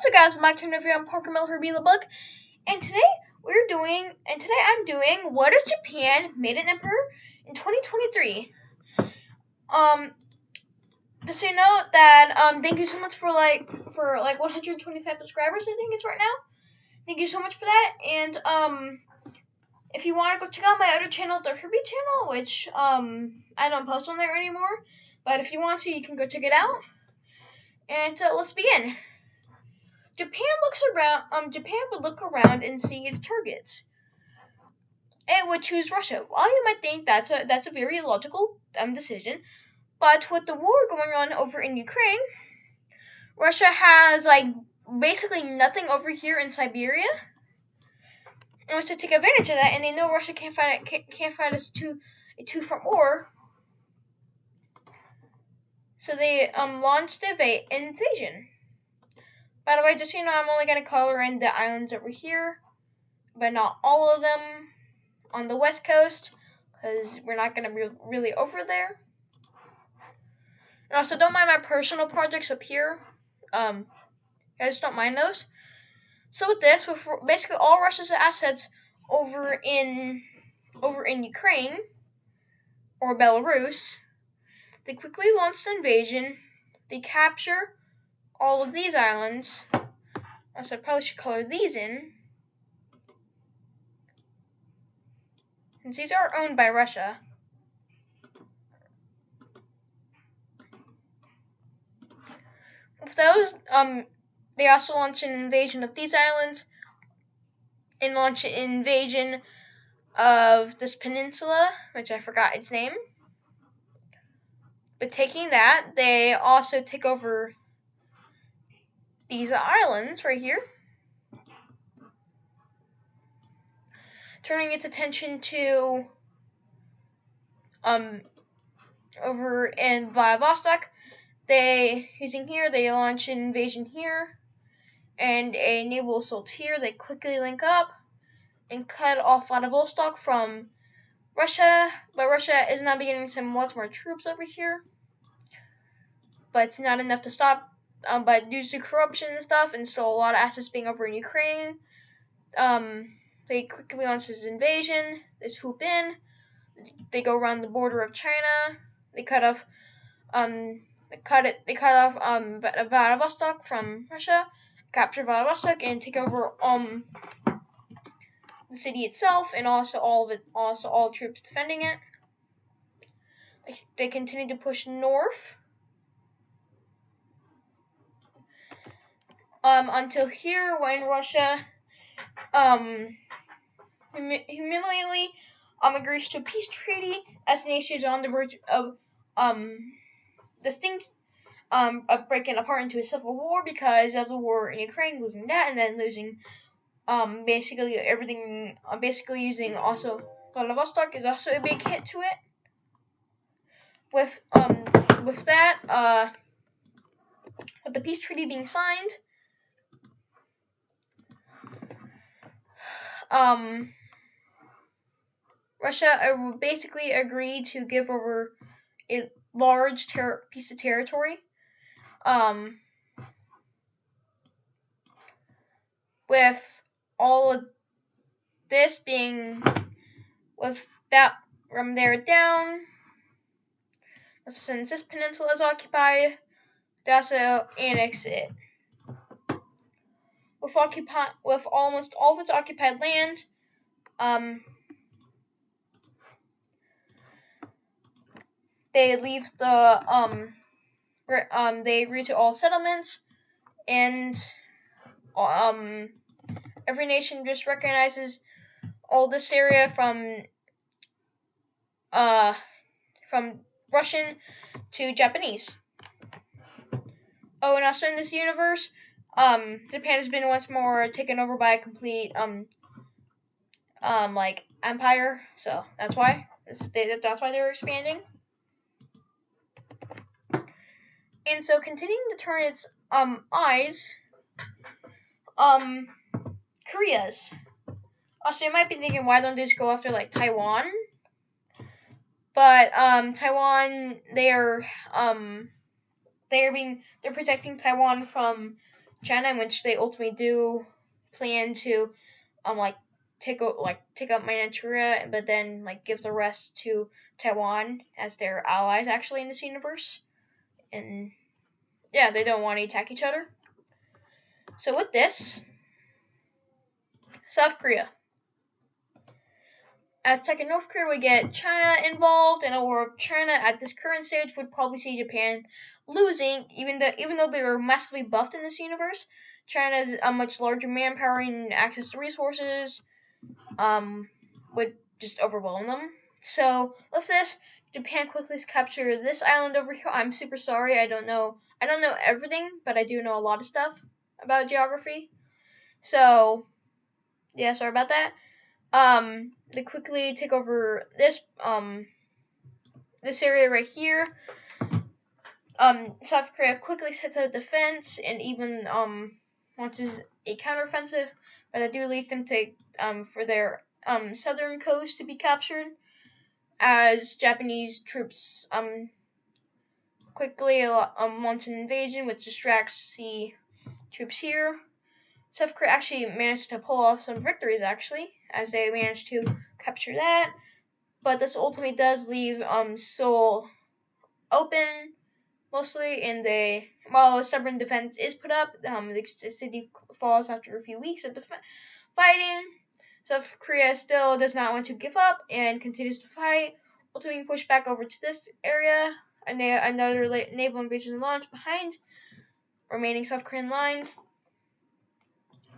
What's up, guys? Mike Turner here on Parker Miller Herbie the Bug, and today I'm doing what if Japan made an emperor in 2023. Just so you know that thank you so much for 125 subscribers. I think it's right now. Thank you so much for that. And if you want to go check out my other channel, the Herbie channel, which I don't post on there anymore, but if you want to, you can go check it out. And let's begin. Japan would look around and see its targets. It would choose Russia. While you might think that's a very logical decision, but with the war going on over in Ukraine, Russia has basically nothing over here in Siberia, and wants to take advantage of that. And they know Russia can't fight us to a two-front war, so they launched an invasion. By the way, just so you know, I'm only gonna color in the islands over here, but not all of them on the west coast, because we're not going to be really over there. And also, don't mind my personal projects up here. I just don't mind those. So with this, with basically all Russia's assets over in Ukraine or Belarus, they quickly launched an invasion. They capture all of these islands. Also, I probably should color these in, since these are owned by Russia. With those, they also launched an invasion of these islands and launched an invasion of this peninsula, which I forgot its name. But taking that, they also take over these islands right here, turning its attention to over in Vladivostok. They launch an invasion here and a naval assault here. They quickly link up and cut off Vladivostok from Russia, but Russia is now beginning to send lots more troops over here, but it's not enough to stop. But due to corruption and stuff, and still a lot of assets being over in Ukraine, they quickly launch this invasion. They swoop in. They go around the border of China. They cut off Vladivostok from Russia, capture Vladivostok, and take over the city itself, and also all troops defending it. They continue to push north until here, when Russia humiliatingly agrees to a peace treaty as the nation is on the verge of of breaking apart into a civil war because of the war in Ukraine, losing that, and then losing basically everything. Basically using also Vladivostok is also a big hit to it. With that, with the peace treaty being signed, Russia basically agreed to give over a large piece of territory. With all of this being, with that from there down, since this peninsula is occupied, they also annex it. With almost all of its occupied land, they leave they agree to all settlements, and every nation just recognizes all this area from Russian to Japanese. Oh, and also in this universe, Japan has been once more taken over by a complete empire, so that's why they're expanding. And so, continuing to turn its eyes, Korea's. Also, you might be thinking, why don't they just go after Taiwan? But Taiwan, they're protecting Taiwan from China, in which they ultimately do plan to take out Manchuria, but then give the rest to Taiwan as their allies actually in this universe. And yeah, they don't want to attack each other. So with this, South Korea. As Tech and North Korea would get China involved in a war of China at this current stage would probably see Japan losing, even though they were massively buffed in this universe. China's a much larger manpower and access to resources would just overwhelm them. So with this, Japan quickly capture this island over here. I'm super sorry, I don't know everything, but I do know a lot of stuff about geography. So yeah, sorry about that. They quickly take over this area right here. South Korea quickly sets out a defense and even launches a counteroffensive, but that do leads them to for their southern coast to be captured as Japanese troops quickly launch an invasion which distracts the troops here. South Korea actually managed to pull off some victories actually, as they managed to capture that. But this ultimately does leave Seoul open mostly, and while a stubborn defense is put up, the city falls after a few weeks of fighting. South Korea still does not want to give up and continues to fight, ultimately pushed back over to this area. Another naval invasion launched behind remaining South Korean lines.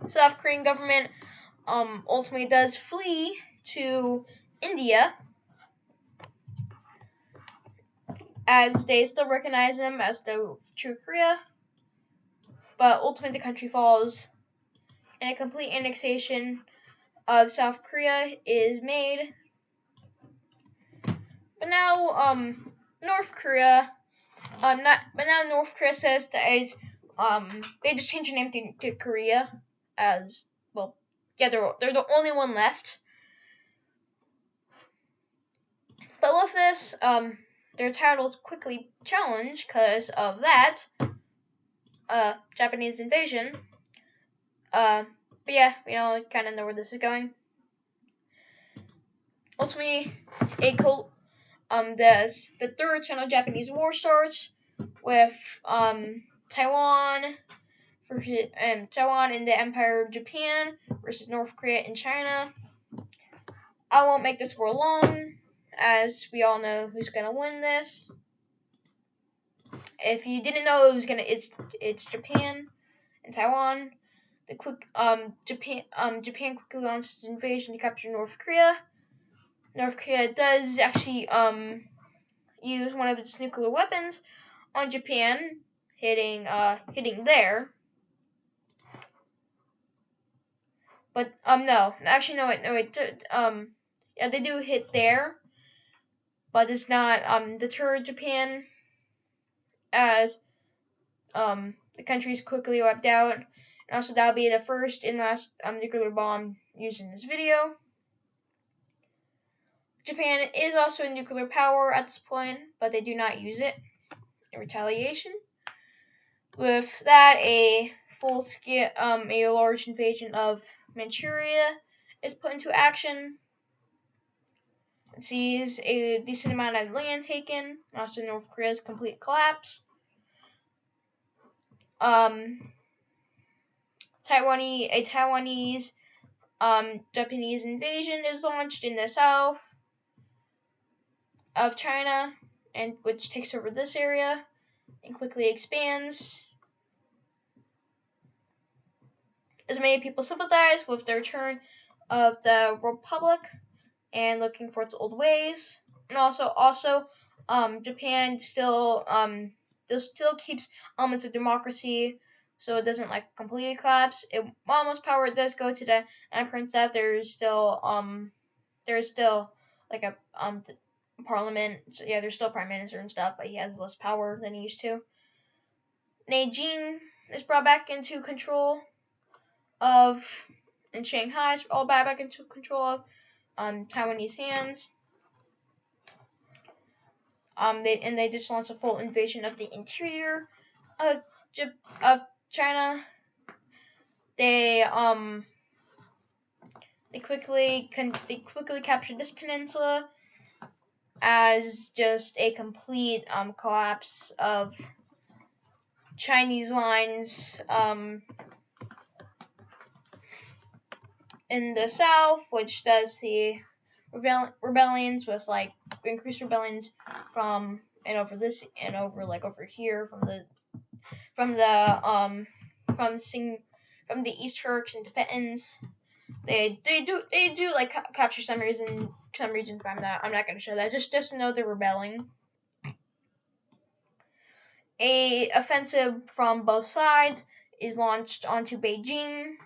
South Korean government ultimately does flee to India, as they still recognize them as the true Korea, but ultimately the country falls and a complete annexation of South Korea is made. But now North Korea now North Korea says that it's they just changed their name to Korea, as well. Yeah, they're the only one left. But with this, their titles quickly challenged because of that Japanese invasion. But yeah, kind of know where this is going. Ultimately, the third Sino-Japanese war starts with Taiwan and the Empire of Japan versus North Korea and China. I won't make this war long, as we all know who's gonna win this. If you didn't know, it's Japan and Taiwan. Japan quickly launched its invasion to capture North Korea. North Korea does actually use one of its nuclear weapons on Japan, hitting there. But no, actually no, yeah, they do hit there, but it's not deter Japan, as the country is quickly wiped out. And also, that'll be the first and last nuclear bomb used in this video. Japan is also a nuclear power at this point, but they do not use it in retaliation. With that, a large invasion of Manchuria is put into action. It sees a decent amount of land taken, also North Korea's complete collapse. Taiwanese Japanese invasion is launched in the south of China, and which takes over this area and quickly expands. As many people sympathize with the return of the Republic and looking for its old ways, and also Japan still keeps elements of democracy, so it doesn't completely collapse. While most power does go to the emperor and stuff, there's still like a parliament. So yeah, there's still prime minister and stuff, but he has less power than he used to. Nanjing is brought back into control of, and Shanghai is all back into control of Taiwanese hands. They just launched a full invasion of the interior of China. they quickly captured this peninsula as just a complete collapse of Chinese lines in the south, which does see rebellions with like increased rebellions from and over this and over like over here from the from East Turks and Tibetans. They do like capture some regions, but I'm not gonna show that. Just know they're rebelling. A offensive from both sides is launched onto Beijing.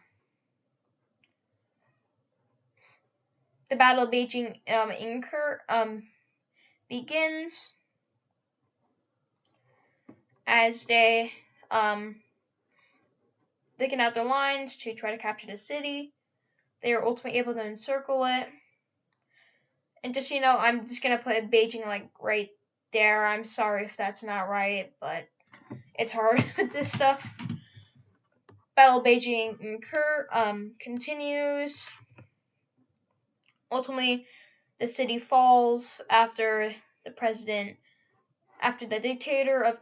The Battle of Beijing begins as they digging out their lines to try to capture the city. They are ultimately able to encircle it. And just I'm just gonna put Beijing like right there. I'm sorry if that's not right, but it's hard with this stuff. Battle of Beijing continues. Ultimately, the city falls after the dictator of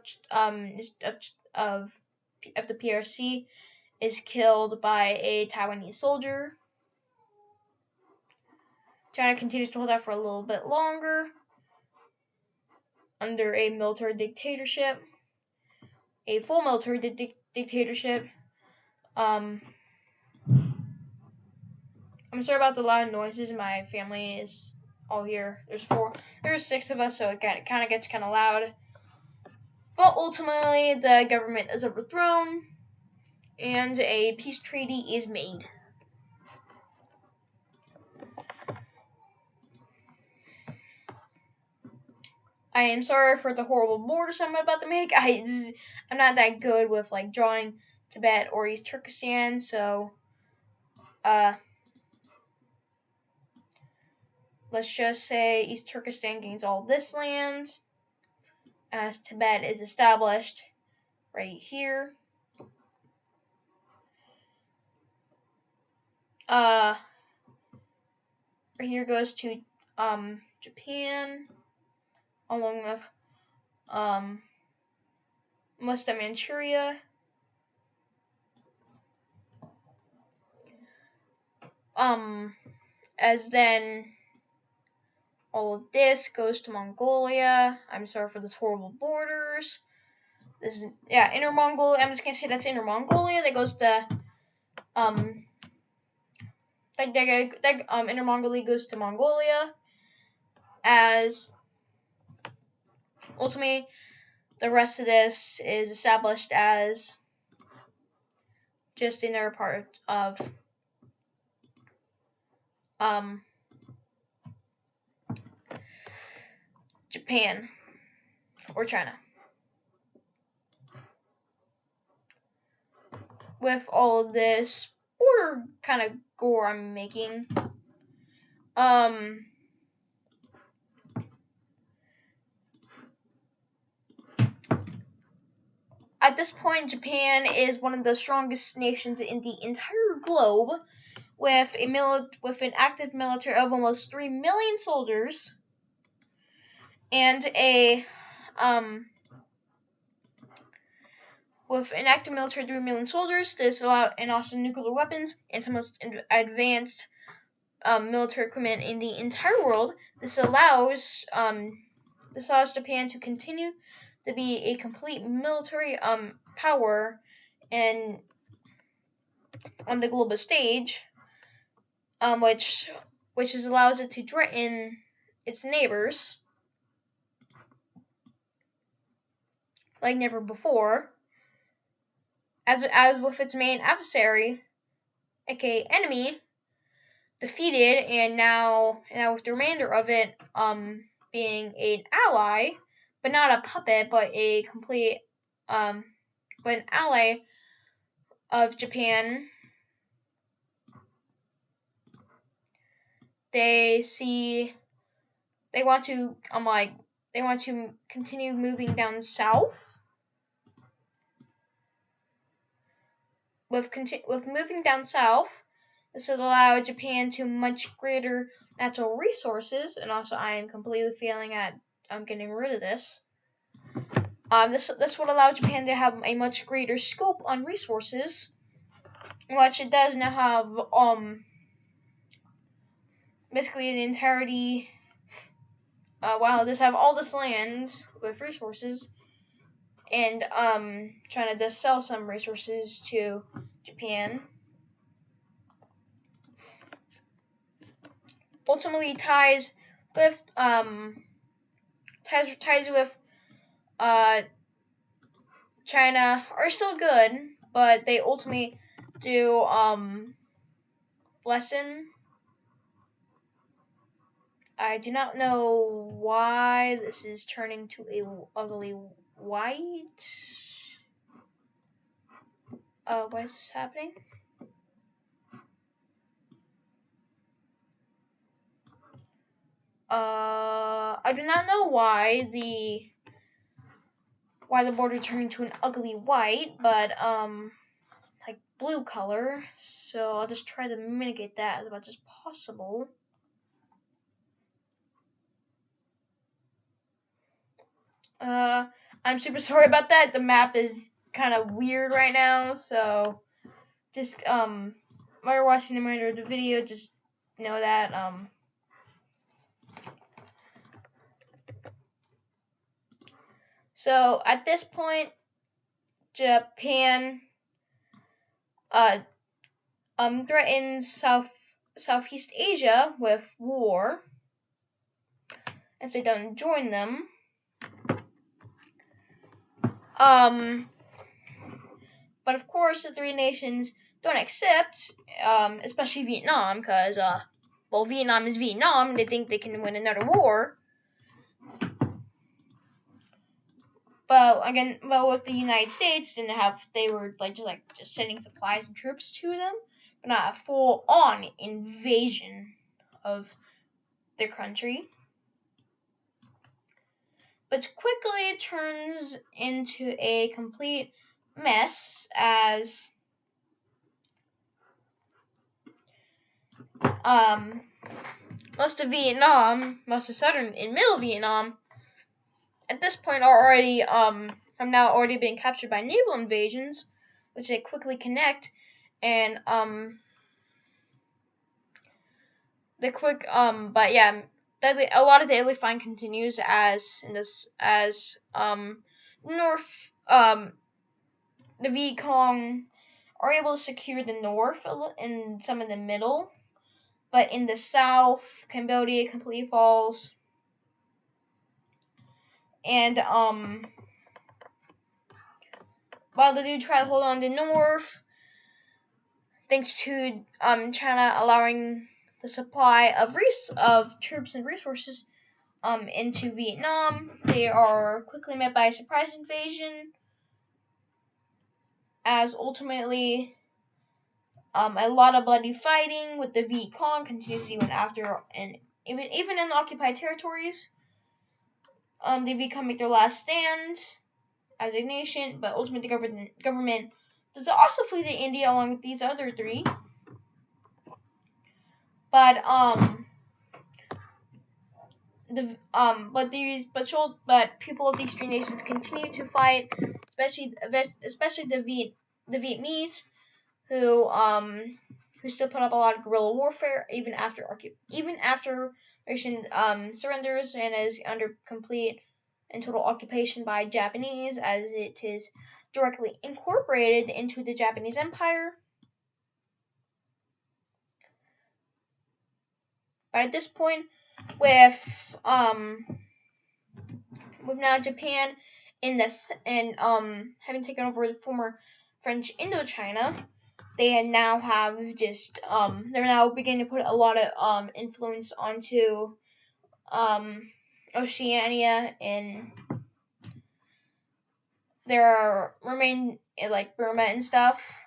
the PRC is killed by a Taiwanese soldier. China continues to hold out for a little bit longer under a military dictatorship, a full military dictatorship. I'm sorry about the loud noises. My family is all here. There's 6 of us, so it kind of gets kind of loud. But ultimately, the government is overthrown, and a peace treaty is made. I am sorry for the horrible borders I'm about to make. I'm not that good with like drawing Tibet or East Turkestan, so let's just say East Turkestan gains all this land, as Tibet is established right here. Right here goes to Japan, along with most of Manchuria. As then all of this goes to Mongolia. I'm sorry for this horrible borders. This is Inner Mongolia. I'm just gonna say that's Inner Mongolia. That goes to Inner Mongolia goes to Mongolia. As ultimately the rest of this is established as just another part of Japan or China. With all of this border kind of gore I'm making, at this point, Japan is one of the strongest nations in the entire globe, with an active military of almost 3 million soldiers, and with an active military of 3 million soldiers, and also nuclear weapons and some most advanced military equipment in the entire world. This allows Japan to continue to be a complete military power and on the global stage, which allows it to threaten its neighbors like never before. As with its main adversary, aka enemy, defeated, and now with the remainder of it being an ally, but not a puppet, but a complete but an ally of Japan. They want to continue moving down south. with moving down south, this would allow Japan to much greater natural resources, and also I am completely failing at getting rid of this. This would allow Japan to have a much greater scope on resources, which it does now have. Basically, the entirety. Wow, this have all this land with resources, and trying to just sell some resources to Japan. Ultimately, ties with China are still good, but they ultimately do lessen. I do not know why this is turning to a ugly white. Why is this happening? I do not know why the border turned into an ugly white, but like blue color. So I'll just try to mitigate that as much as possible. I'm super sorry about that. The map is kind of weird right now, so just while you're watching the remainder of the video, just know that So at this point, Japan threatens Southeast Asia with war if they don't join them. But of course, the three nations don't accept, especially Vietnam, because Vietnam is Vietnam, and they think they can win another war. But again, with the United States, they were just sending supplies and troops to them, but not a full-on invasion of their country. But quickly turns into a complete mess as most of southern and middle Vietnam at this point are already have now already been captured by naval invasions, which they quickly connect, and but yeah, a lot of daily fighting continues as north the Viet Cong are able to secure the north and some in the middle, but in the south, Cambodia completely falls. And while they do try to hold on to north, thanks to China allowing the supply of troops and resources into Vietnam, they are quickly met by a surprise invasion, as ultimately a lot of bloody fighting with the Viet Cong continues even after, and even in the occupied territories. The Viet Cong make their last stand as a nation, but ultimately the government does also flee to India along with these other three. But but people of these three nations continue to fight, especially the Vietnamese, who still put up a lot of guerrilla warfare even after nation surrenders and is under complete and total occupation by Japanese, as it is directly incorporated into the Japanese Empire. But at this point, with now Japan having taken over the former French Indochina, they now have they're now beginning to put a lot of influence onto Oceania, and there remain like Burma and stuff.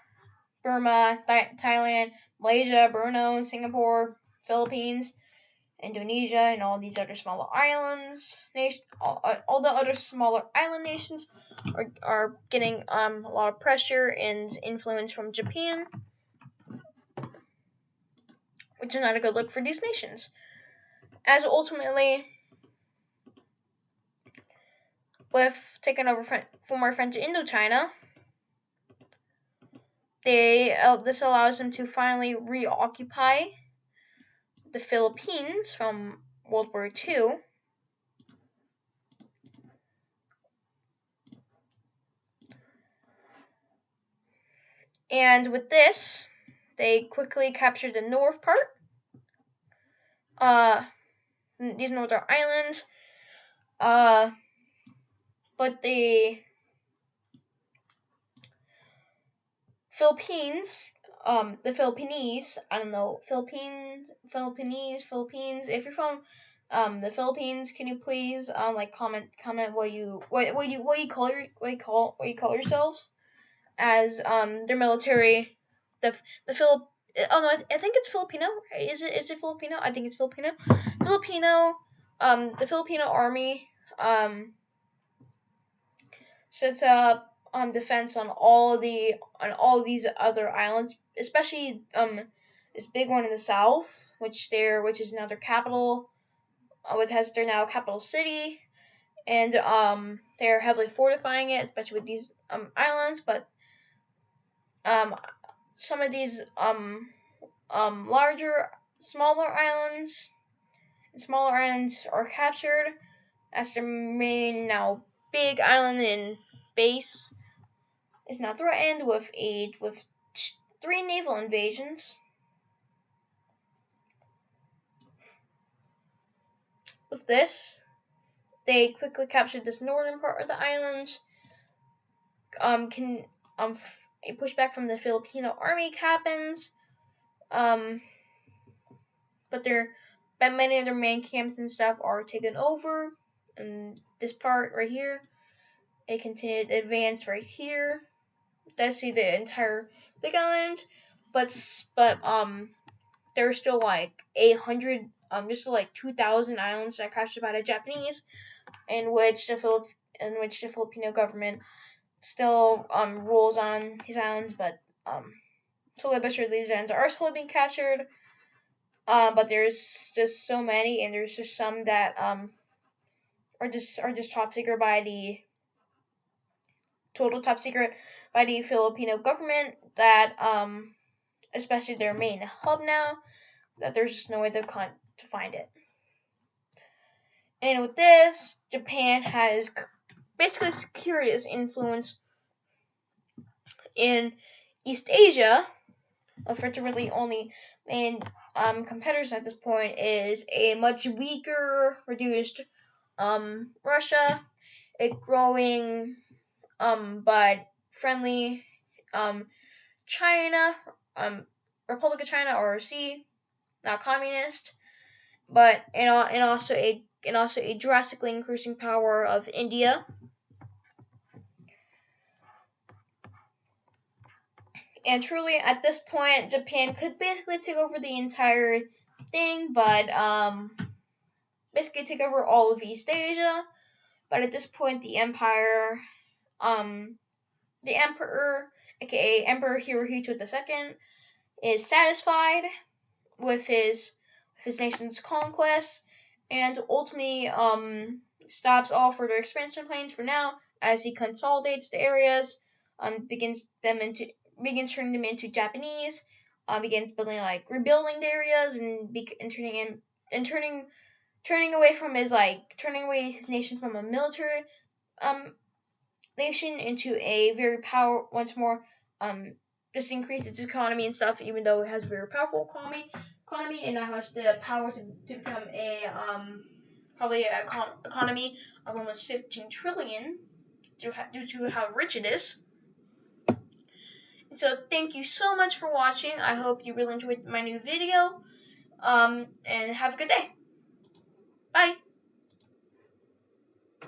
Burma, Thailand, Malaysia, Brunei, Singapore, Philippines, Indonesia, and all these other smaller islands. All the other smaller island nations are getting a lot of pressure and influence from Japan, which is not a good look for these nations. As ultimately, with taking over former French Indochina, this allows them to finally reoccupy the Philippines from World War II. And with this, they quickly captured the north part. These northern islands. But the Philippines, the Philippines, I don't know, Philippines. If you're from the Philippines, can you please comment what you call yourselves as their military, the Philip. Oh no, I think it's Filipino. Is it Filipino? I think it's Filipino. The Filipino army sets up defense on all these other islands, especially this big one in the south, which is now their capital, which has their now capital city, and they're heavily fortifying it, especially with these islands. But some of these smaller islands are captured as their main now big island and base is now threatened with 3 naval invasions. With this, they quickly captured this northern part of the island. A pushback from the Filipino army happens. But many of their main camps and stuff are taken over. And this part right here, a continued advance right here. Does see the entire big island, but there are still like 800, just like 2,000 islands that are captured by the Japanese, in which the Filipino government still rules on these islands, but slowly but surely these islands are slowly being captured. But there's just so many, and there's just some that are just top secret by the total top secret by the Filipino government, that especially their main hub now, that there's just no way to find it. And with this, Japan has basically secured its influence in East Asia, of which really only main competitors at this point is a much weaker, reduced Russia, a growing but friendly China, Republic of China, or ROC, not communist, but and also a drastically increasing power of India. And truly, at this point, Japan could basically take over the entire thing, but basically take over all of East Asia. But at this point, the emperor, aka Emperor Hirohito II, is satisfied with his nation's conquest, and ultimately stops all further expansion plans for now, as he consolidates the areas, begins turning them into Japanese, begins building rebuilding the areas, and turning away his nation from a military nation into a very once more just increase its economy and stuff, even though it has a very powerful economy, and now has the power to become a probably an economy of almost 15 trillion due to how rich it is. And so thank you so much for watching. I hope you really enjoyed my new video, and have a good day. Bye.